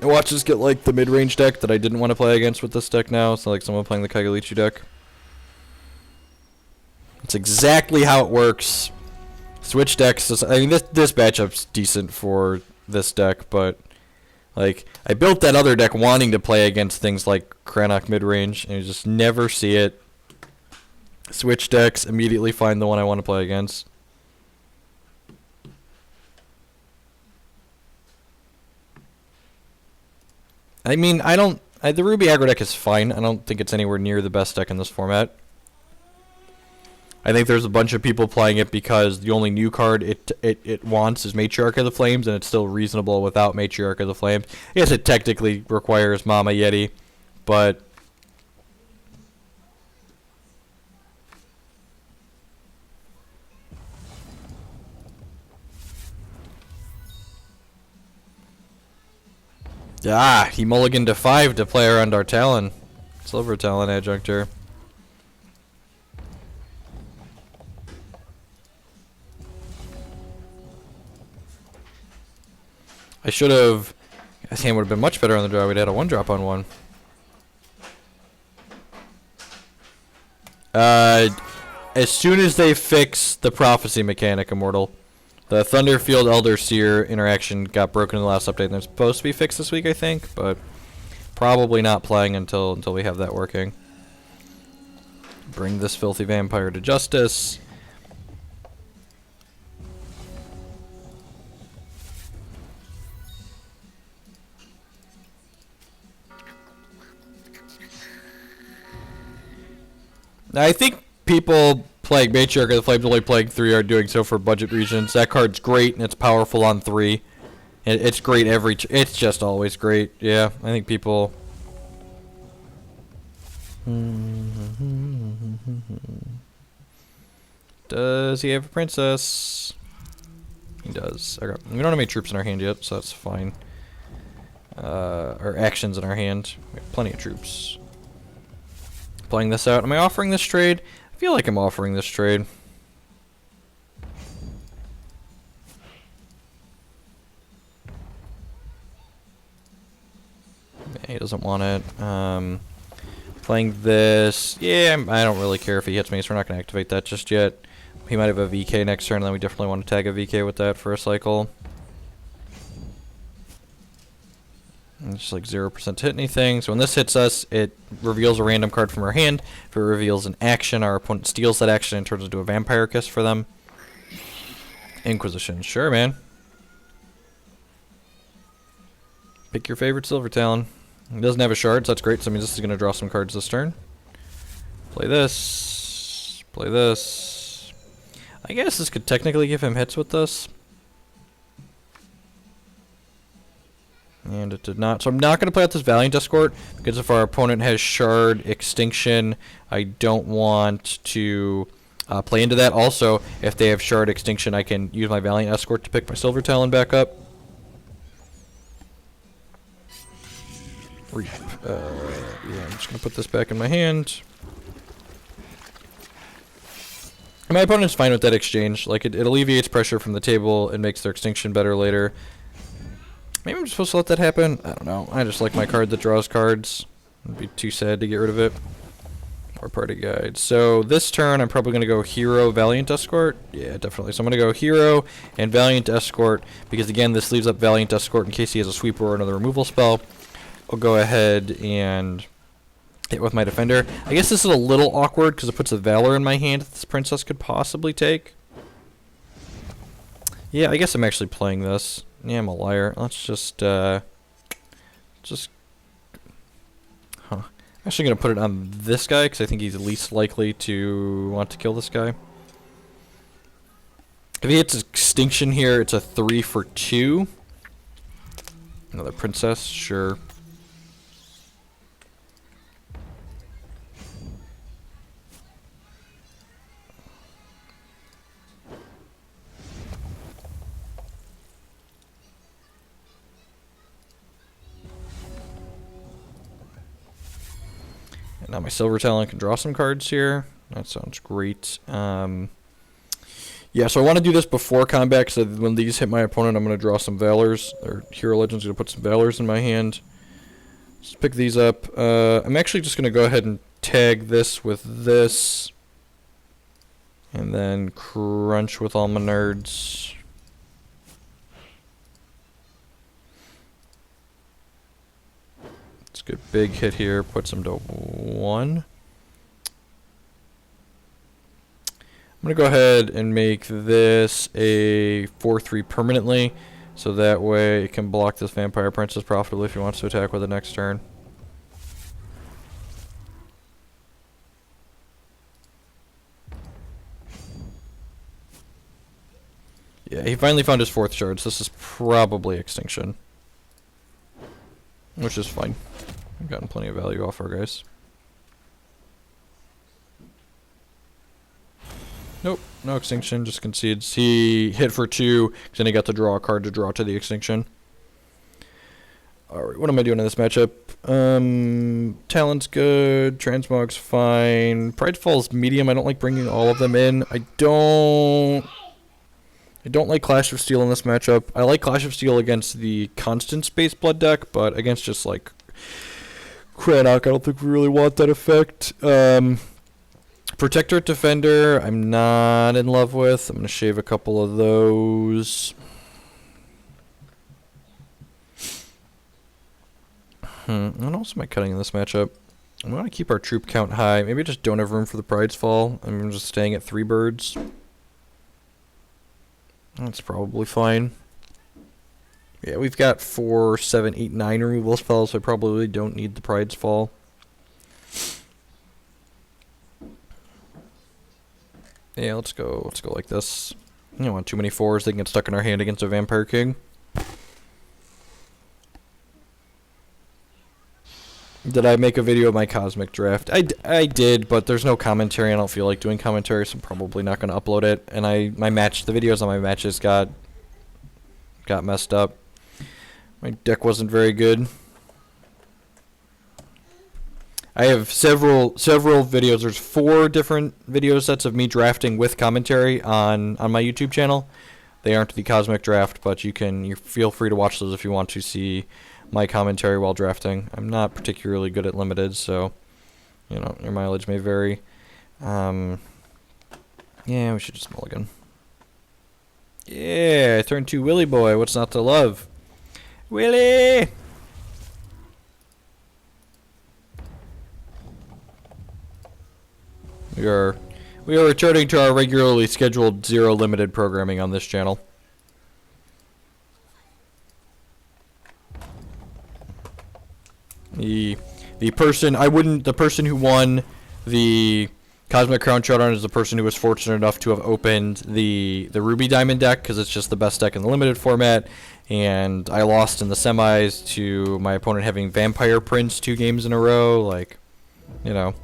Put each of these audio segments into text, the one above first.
And watch us get like the mid-range deck that I didn't want to play against with this deck now. So like someone playing the Kagalichi deck. It's exactly how it works. Switch decks. I mean, this matchup's decent for this deck, but like I built that other deck wanting to play against things like Cranach mid-range, and you just never see it. Switch decks, immediately find the one I want to play against. I mean, the Ruby aggro deck is fine. I don't think it's anywhere near the best deck in this format. I think there's a bunch of people playing it because the only new card it wants is Matriarch of the Flames, and it's still reasonable without Matriarch of the Flames. Yes, it technically requires Mama Yeti, but he mulliganed to 5 to play around our Talon. Silver Talon Adjunctor. I should have... His hand would have been much better on the draw. We'd had a 1-drop on 1. As soon as they fix the Prophecy mechanic, Immortal, the Thunderfield Elder Seer interaction got broken in the last update, and they're supposed to be fixed this week, I think, but probably not playing until we have that working. Bring this filthy vampire to justice. I think people playing Matriarch of the Flames only playing 3 are doing so for budget reasons. That card's great and it's powerful on 3. It's great it's just always great. Yeah, I think people... Does he have a princess? He does. Okay. We don't have any troops in our hand yet, so that's fine. Or actions in our hand. We have plenty of troops. Playing this out. Am I offering this trade? I feel like I'm offering this trade. Yeah, he doesn't want it. Playing this. Yeah, I don't really care if he hits me, so we're not going to activate that just yet. He might have a VK next turn, and then we definitely want to tag a VK with that for a cycle. And just like 0% to hit anything. So when this hits us, it reveals a random card from our hand. If it reveals an action, our opponent steals that action and turns into a Vampire Kiss for them. Inquisition. Sure, man. Pick your favorite Silver Talon. He doesn't have a shard, so that's great. So that means this is going to draw some cards this turn. Play this. Play this. I guess this could technically give him hits with this. And it did not. So I'm not going to play out this Valiant Escort, because if our opponent has Shard Extinction, I don't want to play into that. Also, if they have Shard Extinction, I can use my Valiant Escort to pick my Silver Talon back up. Reap. Yeah, I'm just going to put this back in my hand. And my opponent's fine with that exchange. Like, it alleviates pressure from the table and makes their extinction better later. Maybe I'm supposed to let that happen? I don't know. I just like my card that draws cards. It'd be too sad to get rid of it. Or party guide. So this turn I'm probably going to go Hero, Valiant Escort. Yeah, definitely. So I'm going to go Hero and Valiant Escort, because again this leaves up Valiant Escort in case he has a sweeper or another removal spell. I'll go ahead and hit with my Defender. I guess this is a little awkward because it puts a Valor in my hand that this Princess could possibly take. Yeah, I guess I'm actually playing this. Yeah, I'm a liar. Let's just, I'm actually going to put it on this guy, because I think he's least likely to want to kill this guy. If he hits Extinction here, it's a 3 for 2. Another Princess, sure. Now my Silver Talon can draw some cards here. That sounds great. Yeah, so I want to do this before combat, so when these hit my opponent, I'm going to draw some Valors, or Hero Legend's going to put some Valors in my hand. Let's pick these up. I'm actually just going to go ahead and tag this with this. And then crunch with all my nerds. Let's get a big hit here, puts them to 1. I'm going to go ahead and make this a 4-3 permanently, so that way it can block this Vampire Princess profitably if he wants to attack with it next turn. Yeah, he finally found his 4th shard, so this is probably Extinction. Which is fine. We've gotten plenty of value off our guys. Nope, no Extinction, just concedes. He hit for 2, because then he got to draw a card to draw to the Extinction. Alright, what am I doing in this matchup? Talon's good, Transmog's fine. Pridefall's medium, I don't like bringing all of them in. I don't like Clash of Steel in this matchup. I like Clash of Steel against the constant space blood deck, but against just like Crannock, I don't think we really want that effect. Protector Defender, I'm not in love with. I'm going to shave a couple of those. What else am I cutting in this matchup? I want to keep our troop count high. Maybe I just don't have room for the Pride's Fall. I'm just staying at 3 birds. That's probably fine. Yeah, we've got 4, 7, 8, 9 removal spells, so I probably don't need the Pride's Fall. Yeah, let's go like this. You don't want too many 4s, they can get stuck in our hand against a Vampire King. Did I make a video of my Cosmic Draft? I did, but there's no commentary. I don't feel like doing commentary, so I'm probably not going to upload it. And the videos on my matches got messed up. My deck wasn't very good. I have several videos. There's 4 different video sets of me drafting with commentary on my YouTube channel. They aren't the Cosmic Draft, but you feel free to watch those if you want to see my commentary while drafting. I'm not particularly good at limited, so your mileage may vary. Yeah, we should just mulligan. Yeah, turn 2 Willy boy. What's not to love? Willy! We are returning to our regularly scheduled 0 limited programming on this channel. The person who won the Cosmic Crown Showdown is the person who was fortunate enough to have opened the Ruby Diamond deck, because it's just the best deck in the limited format, and I lost in the semis to my opponent having Vampire Prince 2 games in a row. Like, it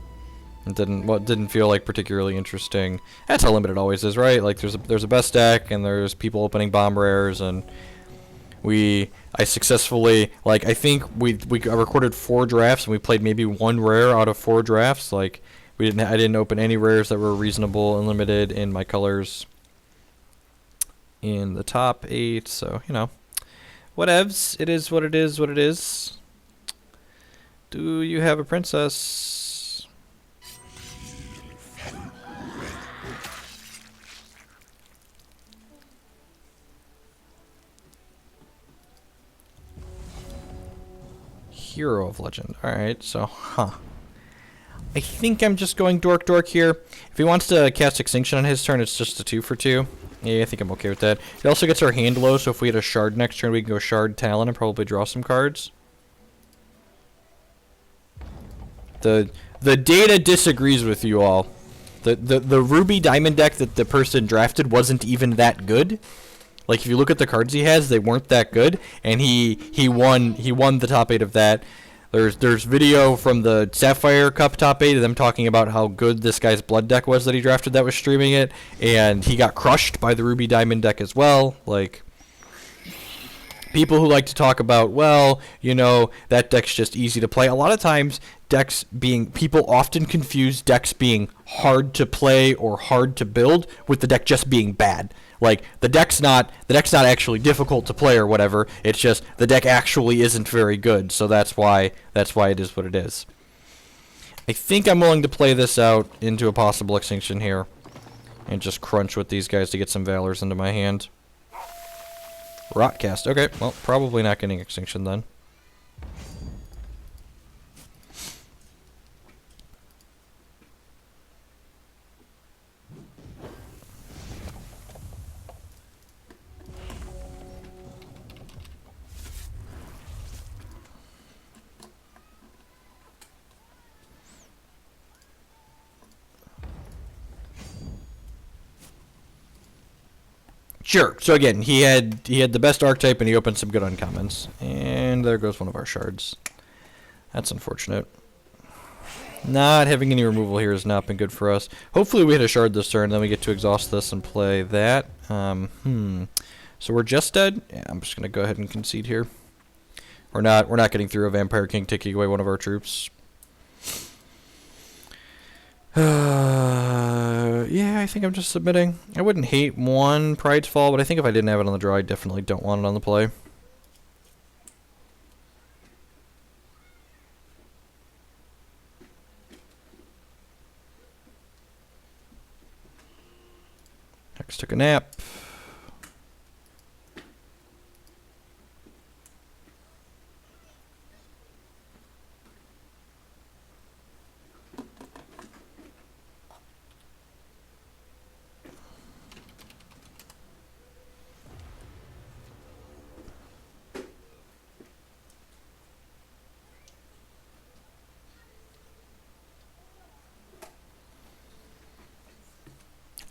didn't feel like particularly interesting. That's how limited always is, right? Like there's a best deck, and there's people opening bomb rares, and I successfully, like, I think I recorded 4 drafts, and we played maybe 1 rare out of 4 drafts. Like, I didn't open any rares that were reasonable and limited in my colors in the top 8, so whatevs. It is what it is what it is. Do you have a princess? Hero of Legend. Alright, so, I think I'm just going Dork here. If he wants to cast Extinction on his turn, it's just a 2 for 2. Yeah, I think I'm okay with that. It also gets our hand low, so if we had a Shard next turn, we can go Shard Talon and probably draw some cards. The data disagrees with you all. The Ruby Diamond deck that the person drafted wasn't even that good. Like, if you look at the cards he has, they weren't that good, and he won the top 8 of that. There's video from the Sapphire Cup top 8 of them talking about how good this guy's blood deck was that he drafted that was streaming it, and he got crushed by the Ruby Diamond deck as well. Like, people who like to talk about, well, that deck's just easy to play. A lot of times, people often confuse decks being hard to play or hard to build with the deck just being bad. Like, the deck's not actually difficult to play or whatever. It's just the deck actually isn't very good. So that's why it is what it is. I think I'm willing to play this out into a possible extinction here and just crunch with these guys to get some Valors into my hand. Rotcast. Okay, well, probably not getting extinction then. Sure. So again, he had the best archetype and he opened some good uncommons. And there goes one of our shards. That's unfortunate. Not having any removal here has not been good for us. Hopefully we hit a shard this turn, then we get to exhaust this and play that. So we're just dead? Yeah, I'm just gonna go ahead and concede here. We're not getting through a Vampire King taking away one of our troops. Yeah, I think I'm just submitting. I wouldn't hate one Pride's Fall, but I think if I didn't have it on the draw, I definitely don't want it on the play. Hex took a nap.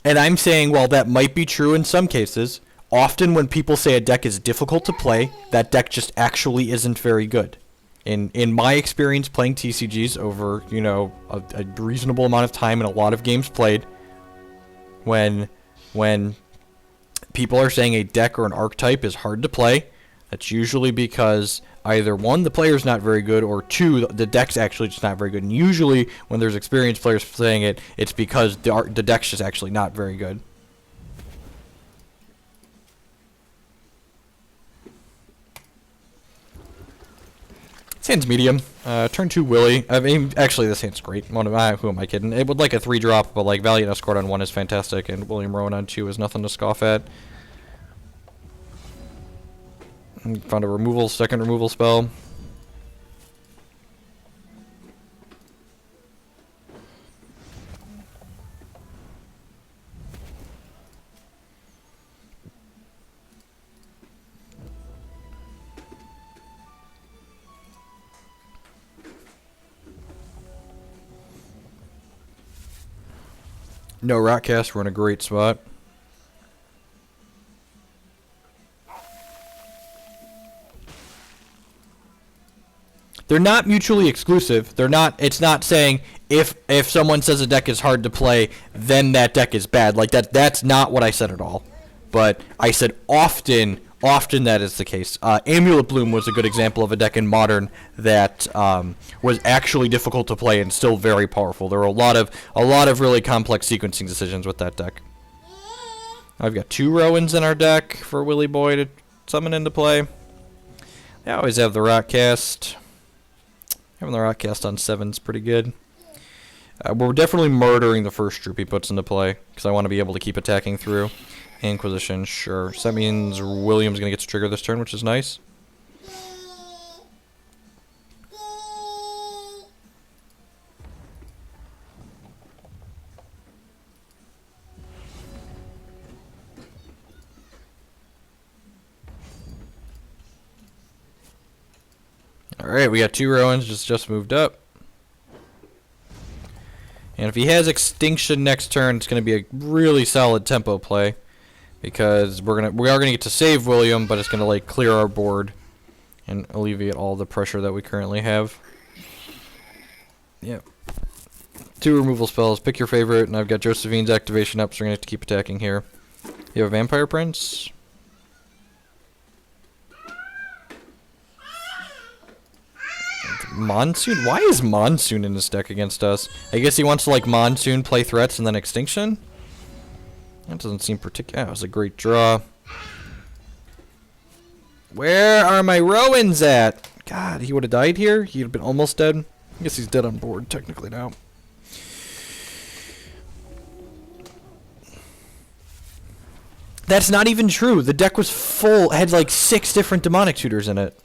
And I'm saying, while that might be true in some cases, often when people say a deck is difficult to play, that deck just actually isn't very good. In my experience playing TCGs over, you know, a reasonable amount of time and a lot of games played, when people are saying a deck or an archetype is hard to play, that's usually because either one, the player's not very good, or two, the deck's actually just not very good. And usually, when there's experienced players saying it, it's because the deck's just actually not very good. This hand's medium. Turn 2 Willy. I mean, actually, this hand's great. Who am I kidding? It would like a 3-drop, but like Valiant Escort on 1 is fantastic, and William Rowan on 2 is nothing to scoff at. Found a second removal spell. No Rotcast, we're in a great spot. They're not mutually exclusive. They're not. It's not saying if someone says a deck is hard to play, then that deck is bad. Like that's not what I said at all. But I said often that is the case. Amulet Bloom was a good example of a deck in Modern that was actually difficult to play and still very powerful. There were a lot of really complex sequencing decisions with that deck. I've got 2 Rowans in our deck for Willy Boy to summon into play. I always have the Rotcast. Having the Rotcast on 7's pretty good. We're definitely murdering the first troop he puts into play, because I want to be able to keep attacking through. Inquisition, sure. So that means William's going to get to trigger this turn, which is nice. Alright, we got 2 Rowans just moved up. And if he has Extinction next turn, it's going to be a really solid tempo play. Because we are gonna get to save William, but it's going to like clear our board and alleviate all the pressure that we currently have. Yep. 2 removal spells. Pick your favorite, and I've got Josephine's activation up, so we're going to have to keep attacking here. You have a Vampire Prince? Monsoon? Why is Monsoon in this deck against us? I guess he wants to, like, Monsoon, play threats, and then Extinction? That doesn't seem particular. That was a great draw. Where are my Rowans at? God, he would have died here? He'd have been almost dead? I guess he's dead on board, technically, now. That's not even true. The deck was full. It had, like, 6 different demonic tutors in it.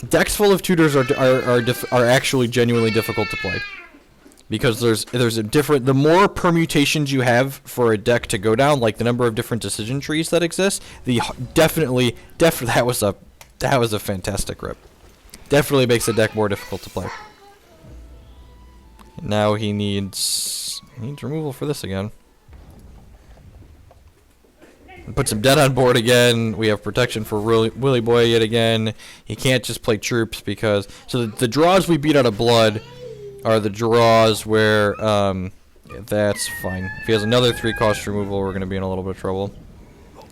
Decks full of tutors are actually genuinely difficult to play. Because there's a different, the more permutations you have for a deck to go down, like the number of different decision trees that exist, the definitely that was a fantastic rip. Definitely makes the deck more difficult to play. Now he needs removal for this again. Puts him dead on board again. We have protection for Willy Boy yet again. He can't just play troops because so the draws we beat out of blood are the draws where that's fine. If he has another 3-cost removal, we're gonna be in a little bit of trouble.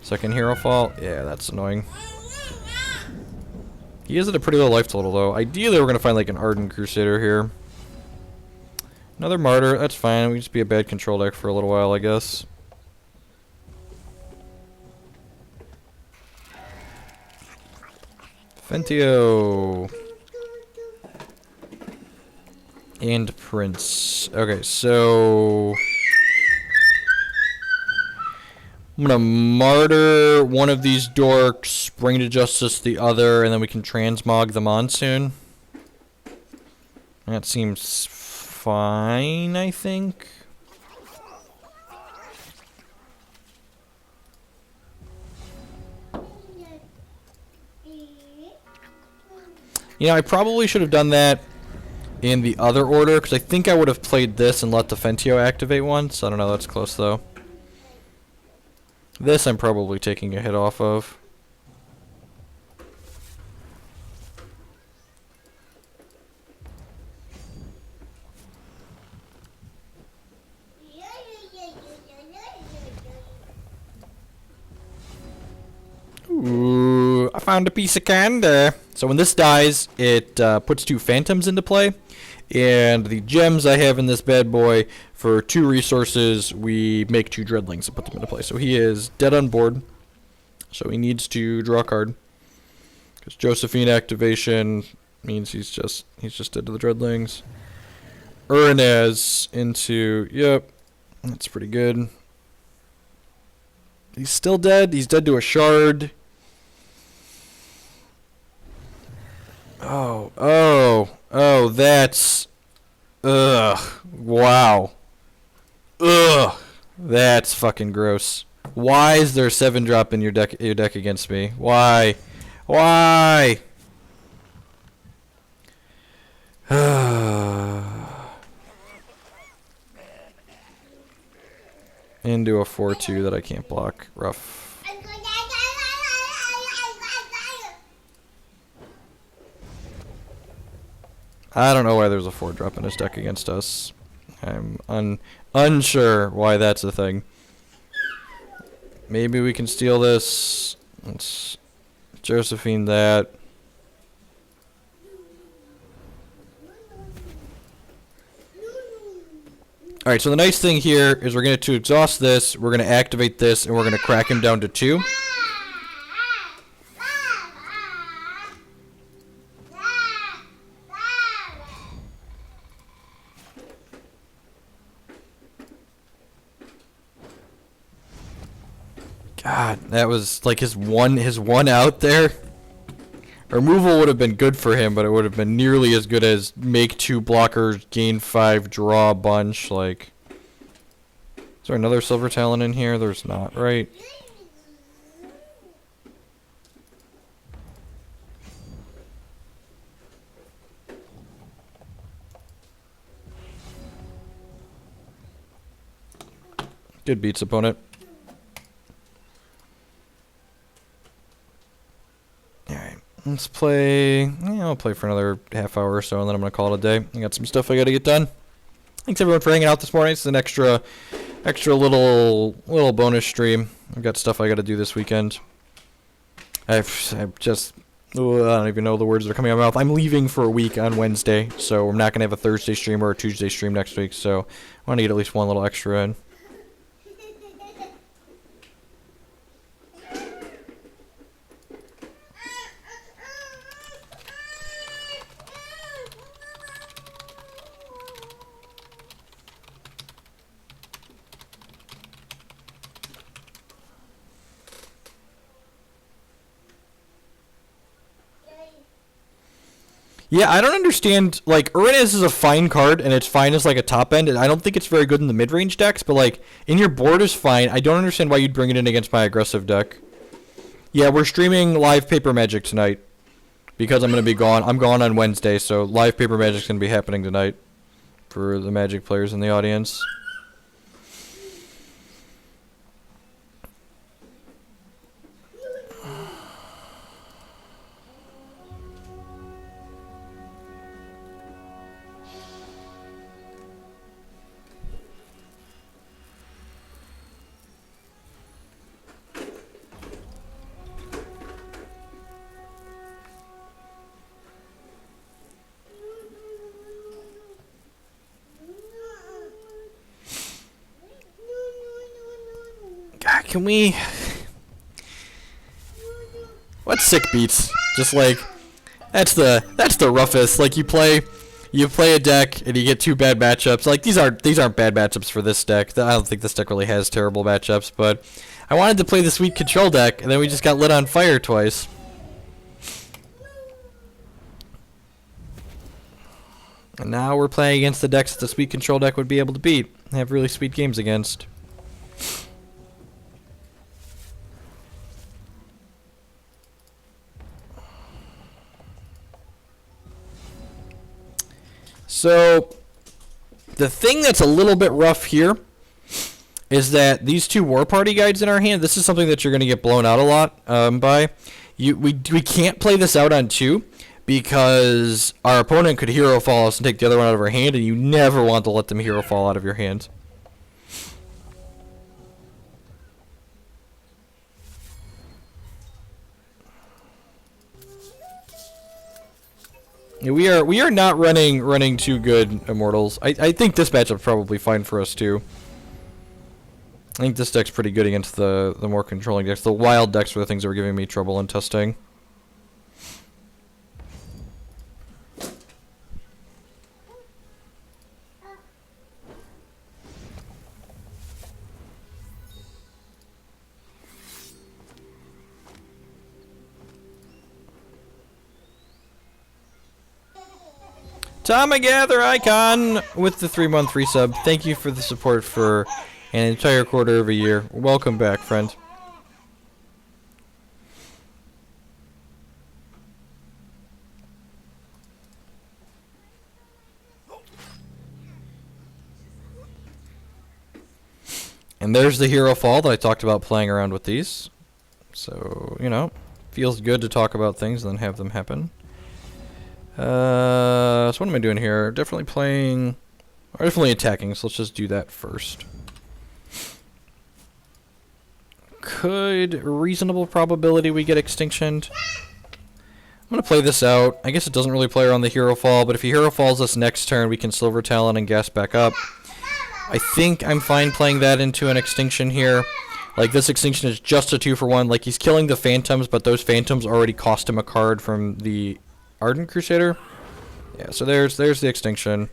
Second hero fall, yeah, that's annoying. He is at a pretty low life total though. Ideally, we're gonna find like an Ardent Crusader here. Another Martyr, that's fine. We just be a bad control deck for a little while, I guess. Fentio. And Prince. Okay, so I'm gonna Martyr one of these dorks, bring to justice the other, and then we can transmog the Monsoon. That seems fine, I think. You know, I probably should have done that in the other order, because I think I would have played this and let the Fentio activate once. I don't know, that's close though. This I'm probably taking a hit off of. Ooh, I found a piece of candy. So when this dies, it puts 2 phantoms into play. And the gems I have in this bad boy, for 2 resources, we make 2 dreadlings and put them into play. So he is dead on board. So he needs to draw a card. Because Josephine activation means he's just dead to the dreadlings. Uranaz into, yep, that's pretty good. He's still dead. He's dead to a shard. Oh, that's, wow. That's fucking gross. Why is there a 7-drop in your deck against me? Why? Into a 4/2 that I can't block. Rough. I don't know why there's a 4-drop in his deck against us. I'm unsure why that's a thing. Maybe we can steal this. Let's Josephine that. Alright, so the nice thing here is we're going to exhaust this, we're going to activate this, and we're going to crack him down to 2. God, that was like his one out there. Removal would have been good for him, but it would have been nearly as good as make 2 blockers, gain 5, draw a bunch. Like, is there another Silver Talon in here? There's not, right? Good beats, opponent. Alright, let's play. Yeah, I'll play for another half hour or so, and then I'm going to call it a day. I got some stuff I got to get done. Thanks everyone for hanging out this morning. It's an extra little bonus stream. I've got stuff I got to do this weekend. I've just Ooh, I don't even know the words that are coming out of my mouth. I'm leaving for a week on Wednesday, so I'm not going to have a Thursday stream or a Tuesday stream next week, so I want to get at least one little extra in. Yeah, I don't understand. Like, Uranus is a fine card, and it's fine as, like, a top end, and I don't think it's very good in the mid-range decks, but, like, in your board is fine. I don't understand why you'd bring it in against my aggressive deck. Yeah, we're streaming live Paper Magic tonight, because I'm going to be gone. I'm gone on Wednesday, so live Paper Magic's going to be happening tonight for the Magic players in the audience. God, can we... What's sick beats? Just like that's the roughest. Like you play a deck and you get two bad matchups. Like these aren't bad matchups for this deck. I don't think this deck really has terrible matchups, but I wanted to play the sweet control deck and then we just got lit on fire twice. And now we're playing against the decks that the sweet control deck would be able to beat and have really sweet games against. So, the thing that's a little bit rough here is that these two War Party guides in our hand, this is something that you're going to get blown out a lot by. We can't play this out on 2 because our opponent could hero fall us and take the other one out of our hand, and you never want to let them hero fall out of your hand. Yeah, we are not running too good Immortals. I think this matchup's probably fine for us too. I think this deck's pretty good against the more controlling decks. The wild decks were the things that were giving me trouble in testing. Tomagather Icon with the 3-month resub. Thank you for the support for an entire quarter of a year. Welcome back, friend. And there's the hero fall that I talked about playing around with these. So, you know, feels good to talk about things and then have them happen. So what am I doing here? Definitely attacking, so let's just do that first. Reasonable probability we get extinctioned. I'm gonna play this out. I guess it doesn't really play around the hero fall, but if he hero falls us next turn, we can Silver Talon and gas back up. I think I'm fine playing that into an extinction here. Like, this extinction is just a 2-for-1. Like, he's killing the Phantoms, but those Phantoms already cost him a card from the Ardent Crusader. Yeah, so there's the extinction.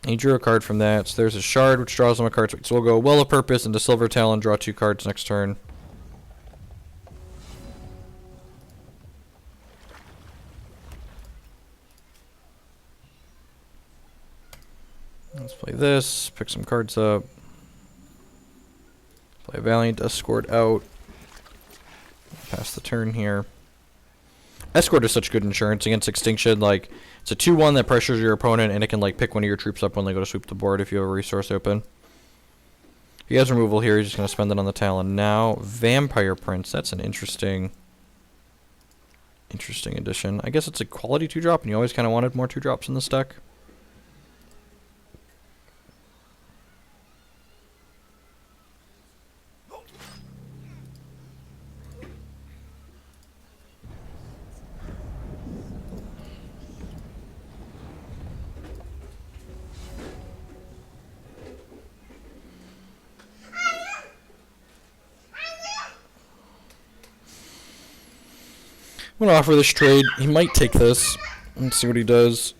He drew a card from that. So there's a shard, which draws him a card. So we'll go Well of Purpose into Silver Talon, draw 2 cards next turn. Let's play this, pick some cards up. Play Valiant Escort out. Pass the turn here. Escort is such good insurance against extinction. Like, it's a 2-1 that pressures your opponent, and it can like pick one of your troops up when they go to sweep the board if you have a resource open. If he has removal here, he's just gonna spend it on the Talon now. Vampire Prince, that's an interesting addition. I guess it's a quality 2-drop, and you always kind of wanted more 2-drops in this deck. I'm gonna offer this trade. He might take this. Let's see what he does.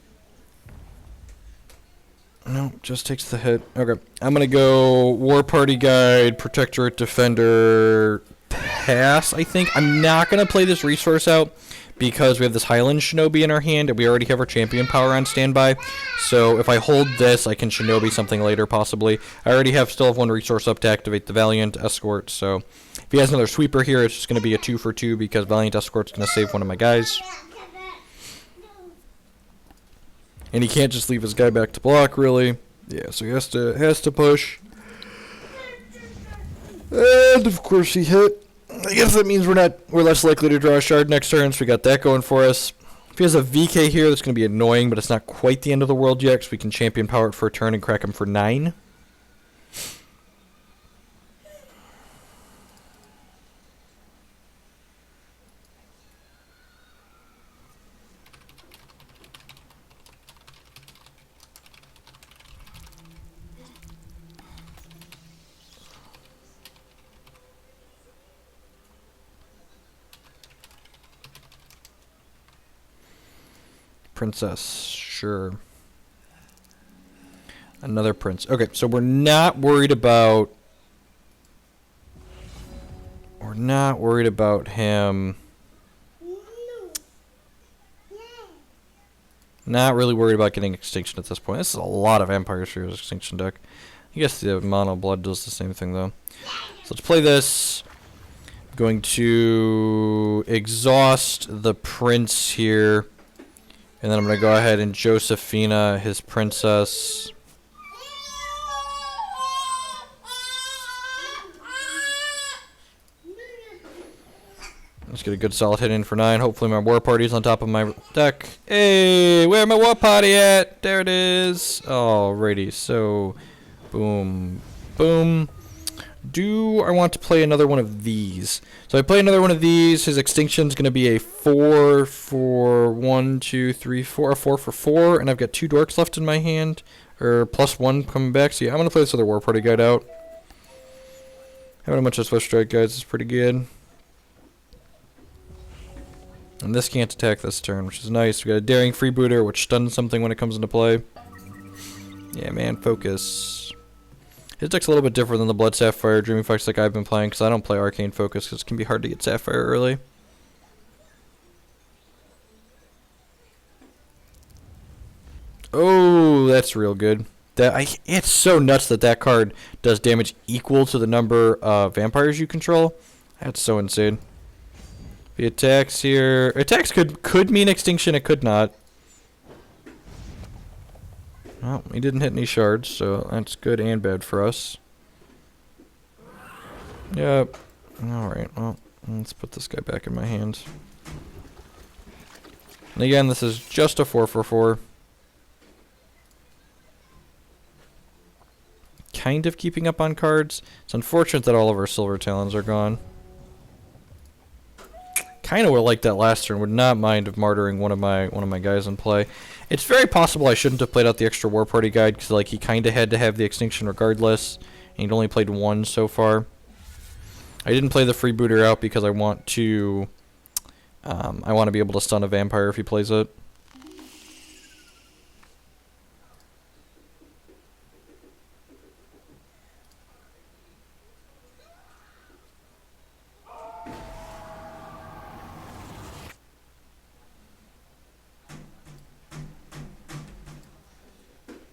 No, just takes the hit. Okay. I'm gonna go War Party Guide, Protectorate, Defender, pass, I think. I'm not gonna play this resource out because we have this Highland Shinobi in our hand and we already have our champion power on standby. So if I hold this, I can Shinobi something later possibly. I already still have one resource up to activate the Valiant Escort, so if he has another sweeper here, it's just gonna be a 2 for 2 because Valiant Escort's gonna save one of my guys. And he can't just leave his guy back to block, really. Yeah, so he has to push. And of course he hit. I guess that means we're less likely to draw a shard next turn, so we got that going for us. If he has a VK here, that's going to be annoying, but it's not quite the end of the world yet, so we can champion power it for a turn and crack him for 9. Princess, sure. Another prince. Okay, so we're not worried about him. Not really worried about getting extinction at this point. This is a lot of Empires for his extinction deck. I guess the mono blood does the same thing though. So let's play this. Going to exhaust the prince here. And then I'm going to go ahead and Josephina his princess. Let's get a good solid hit in for 9. Hopefully my war party's on top of my deck. Hey, where my war party at? There it is. Alrighty, so boom, boom. Do I want to play another one of these? So I play another one of these. His extinction's going to be a 4 for 1, 2, 3, 4. A 4 for 4, and I've got 2 dorks left in my hand. Or +1 coming back. So yeah, I'm going to play this other War Party Guide out. Having a bunch of Swift Strike guys is pretty good. And this can't attack this turn, which is nice. We got a Daring Freebooter, which stuns something when it comes into play. Yeah, man, focus. His deck's a little bit different than the Blood Sapphire Dreaming Fox deck I've been playing, because I don't play Arcane Focus, because it can be hard to get Sapphire early. Oh, that's real good. It's so nuts that card does damage equal to the number of vampires you control. That's so insane. The attacks here... Attacks could mean extinction, it could not. Well, he didn't hit any shards, so that's good and bad for us. Yep. Alright, well, let's put this guy back in my hand. And again, this is just a 4 for 4. Kind of keeping up on cards. It's unfortunate that all of our Silver Talons are gone. Kind of would like that last turn. Would not mind of martyring one of my guys in play. It's very possible I shouldn't have played out the extra War Party Guide because like he kind of had to have the extinction regardless, and he'd only played 1 so far. I didn't play the Freebooter out because I want to be able to stun a vampire if he plays it.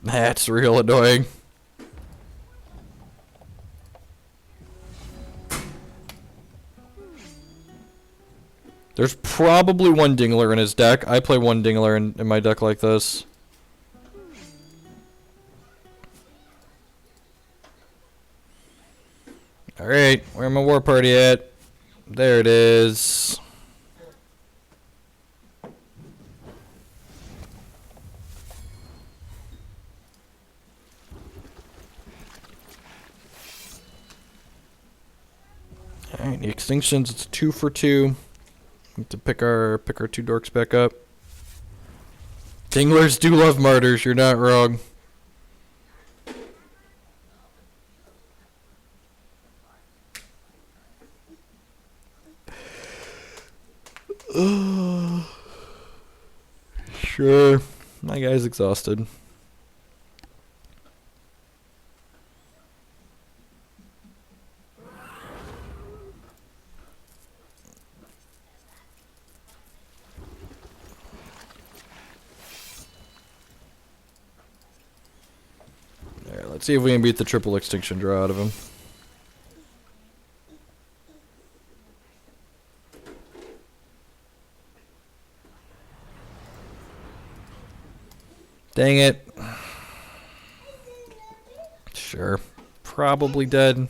That's real annoying. There's probably one Dingler in his deck. I play one Dingler in my deck like this. Alright, where my war party at? There it is. Alright, the extinctions, it's 2 for 2. Need to pick our 2 dorks back up. Dinglers do love martyrs, you're not wrong. Sure. My guy's exhausted. There, let's see if we can beat the triple extinction draw out of him. Dang it. Sure. Probably dead.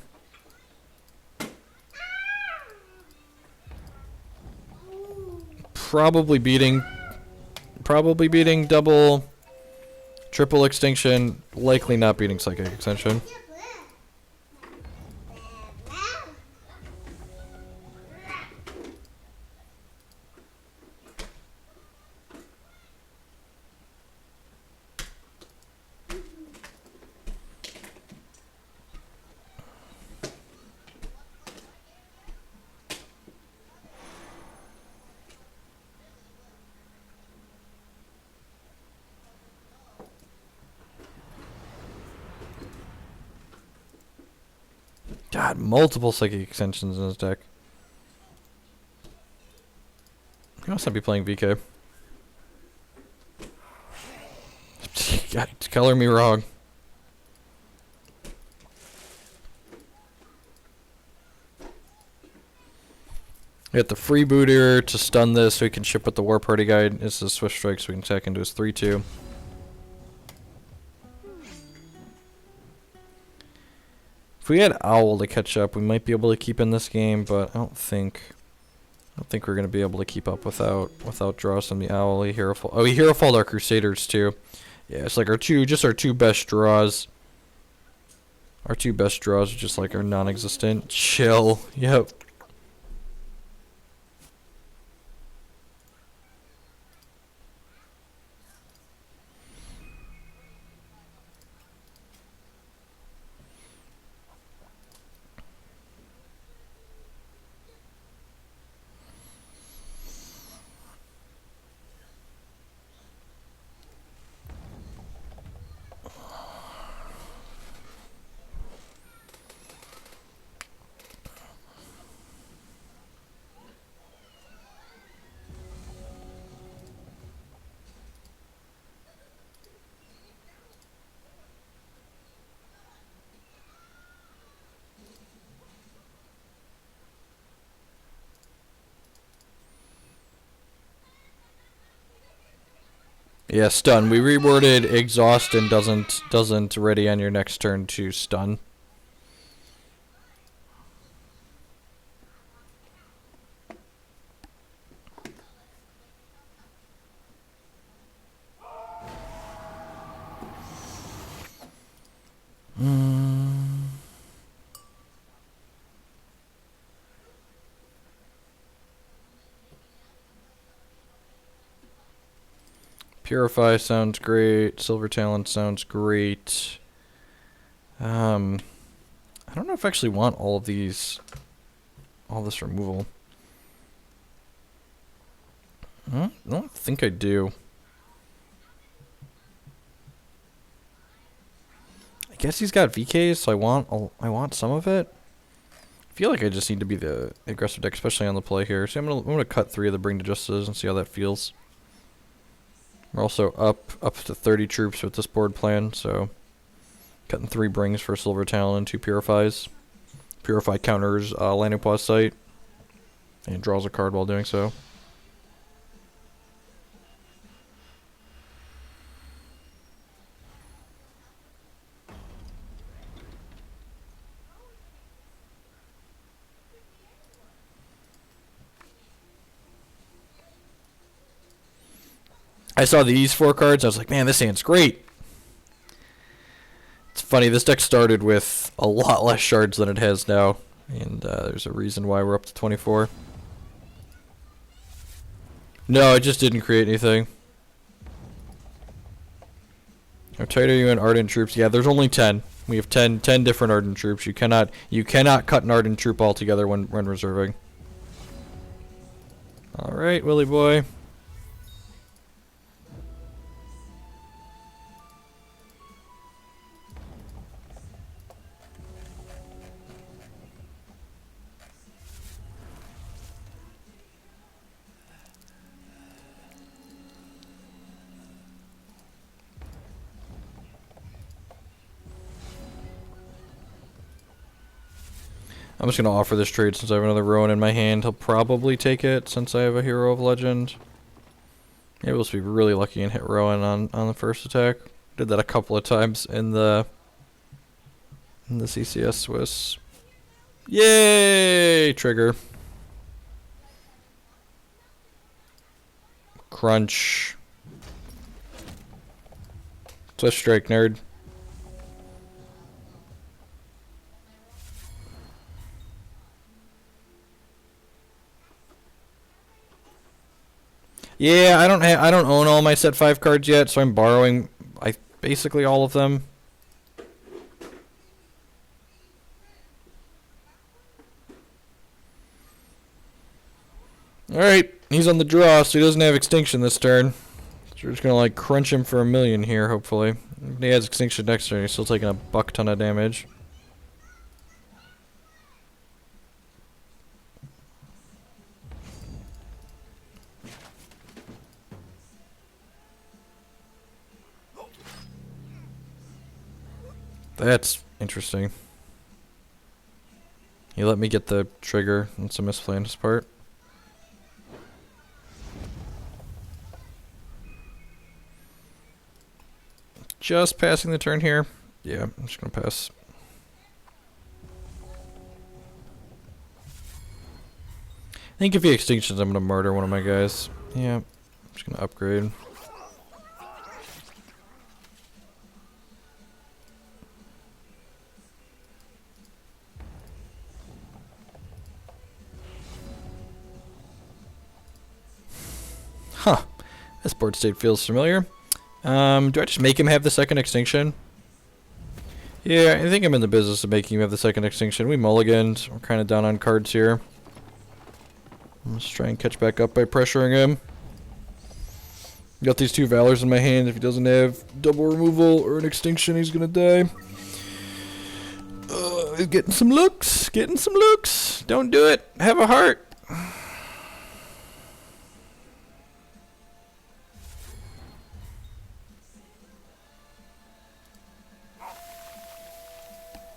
Probably beating double, triple extinction. Likely not beating psychic extension. God, multiple psychic extensions in his deck. He must not be playing VK. God, color me wrong. Get the freebooter to stun this so he can ship with the War Party Guide. This is Swift Strike so we can attack into his 3-2. If we had Owl to catch up, we might be able to keep in this game, but I don't think we're gonna be able to keep up without draws from the Owl. He hero followed our Crusaders too. Yeah, it's like our two best draws. Our two best draws are just like our non-existent. Chill. Yep. Yeah, stun. We reworded exhaust and doesn't ready on your next turn to stun. Purify sounds great. Silver Talent sounds great. I don't know if I actually want all of these, all this removal. I don't think I do. I guess he's got VKs, so I want some of it. I feel like I just need to be the aggressive deck, especially on the play here. So I'm gonna cut 3 of the Bring to Justices and see how that feels. We're also up to 30 troops with this board plan, so cutting 3 Brings for Silver Talon and 2 Purifies. Purify counters landing pause sight and draws a card while doing so. I saw these 4 cards, I was like, man, this hand's great. It's funny, this deck started with a lot less shards than it has now, and there's a reason why we're up to 24. No, it just didn't create anything. How tight are you in Ardent troops? Yeah, there's only 10. We have 10 different Ardent troops. You cannot cut an Ardent troop altogether when reserving. Alright, Willy boy. I'm just gonna offer this trade since I have another Rowan in my hand. He'll probably take it since I have a Hero of Legend. Maybe we'll just be really lucky and hit Rowan on the first attack. Did that a couple of times in the CCS Swiss. Yay! Trigger. Crunch. Swift Strike, nerd. Yeah, I don't own all my set 5 cards yet, so I'm borrowing basically all of them. Alright, he's on the draw, so he doesn't have Extinction this turn. So we're just gonna like crunch him for 1,000,000 here, hopefully. If he has Extinction next turn, he's still taking a buck ton of damage. That's interesting. He let me get the trigger. That's a misplay on his part. Just passing the turn here. Yeah, I'm just gonna pass. I think if he extinctions, I'm gonna murder one of my guys. Yeah, I'm just gonna upgrade. Huh. This board state feels familiar. Do I just make him have the second extinction? Yeah, I think I'm in the business of making him have the second extinction. We mulliganed. We're kind of down on cards here. Let's try and catch back up by pressuring him. Got these 2 Valors in my hand. If he doesn't have double removal or an extinction, he's gonna die. He's getting some looks. Getting some looks. Don't do it. Have a heart.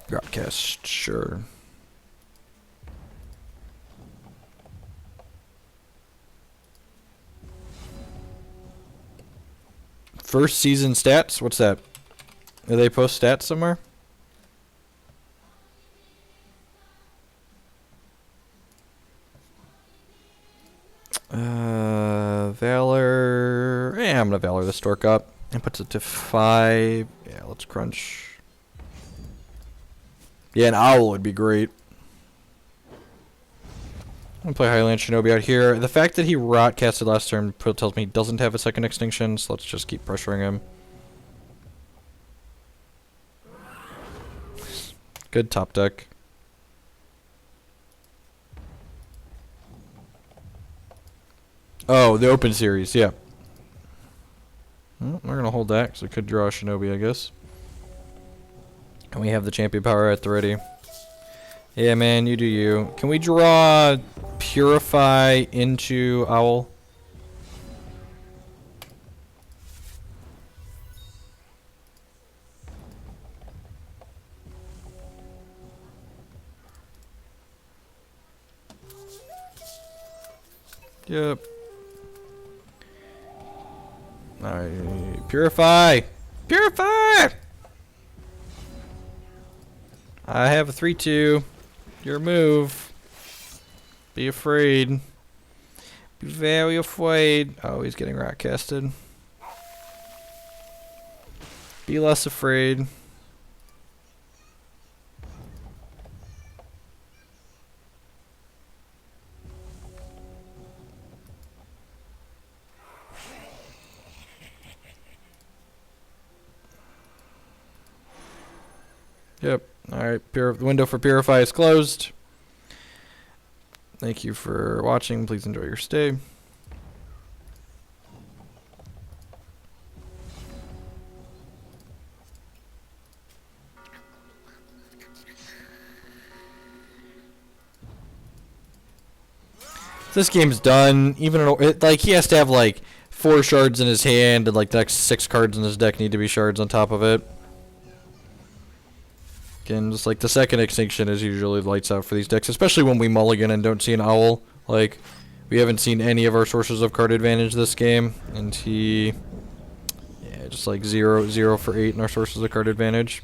Broadcast, sure. First season stats? What's that? Do they post stats somewhere? Valor. Yeah, I'm gonna Valor the Stork up. And puts it to 5. Yeah, let's crunch. Yeah, an owl would be great. I'm gonna play Highland Shinobi out here. The fact that he rot casted last turn tells me he doesn't have a second extinction, so let's just keep pressuring him. Good top deck. Oh, the open series, yeah. Well, we're gonna hold that because we could draw a Shinobi, I guess. And we have the champion power at the ready. Yeah, man, you do you. Can we draw Purify into Owl? Yep. Alright, Purify! Purify! I have a 3-2. Your move. Be afraid. Be very afraid. Oh, he's getting rock casted. Be less afraid. Yep. Alright, the window for Purify is closed. Thank you for watching. Please enjoy your stay. This game's done. Even like he has to have like 4 shards in his hand, and like the next 6 cards in his deck need to be shards on top of it. Again, just like the second extinction is usually lights out for these decks, especially when we mulligan and don't see an owl. Like, we haven't seen any of our sources of card advantage this game, and he, yeah, just like 0 for 8 in our sources of card advantage.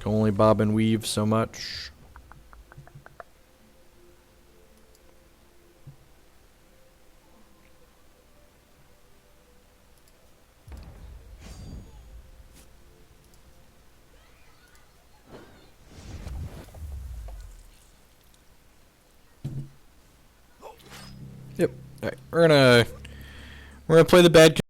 Can only bob and weave so much. Yep. All right, we're gonna play the bad